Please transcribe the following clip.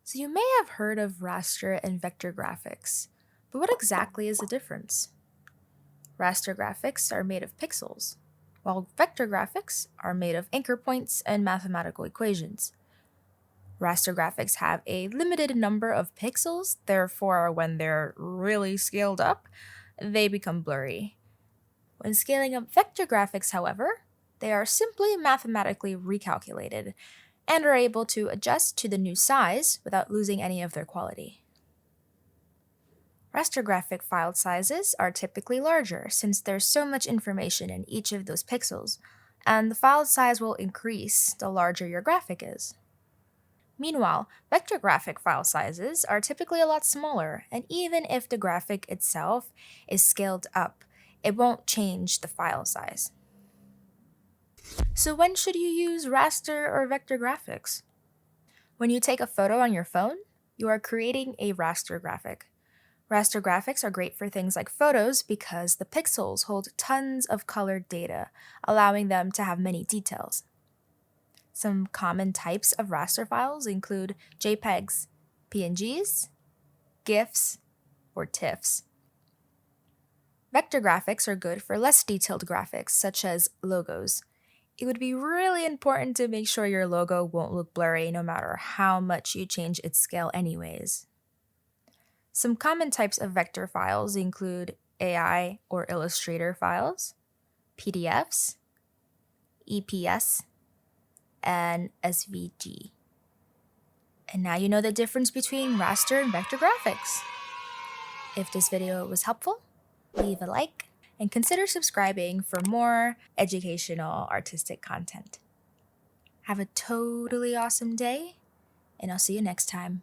So you may have heard of raster and vector graphics, but what exactly is the difference? Raster graphics are made of pixels, while vector graphics are made of anchor points and mathematical equations. Raster graphics have a limited number of pixels, therefore, when they're really scaled up, they become blurry. When scaling up vector graphics, however, they are simply mathematically recalculated and are able to adjust to the new size without losing any of their quality. Raster graphic file sizes are typically larger since there's so much information in each of those pixels, and the file size will increase the larger your graphic is. Meanwhile, vector graphic file sizes are typically a lot smaller, and even if the graphic itself is scaled up, it won't change the file size. So when should you use raster or vector graphics? When you take a photo on your phone, you are creating a raster graphic. Raster graphics are great for things like photos because the pixels hold tons of colored data, allowing them to have many details. Some common types of raster files include JPEGs, PNGs, GIFs, or TIFFs. Vector graphics are good for less detailed graphics, such as logos. It would be really important to make sure your logo won't look blurry no matter how much you change its scale anyways. Some common types of vector files include AI or Illustrator files, PDFs, EPS, and SVG. And now you know the difference between raster and vector graphics. If this video was helpful, leave a like and consider subscribing for more educational artistic content. Have a totally awesome day, and I'll see you next time.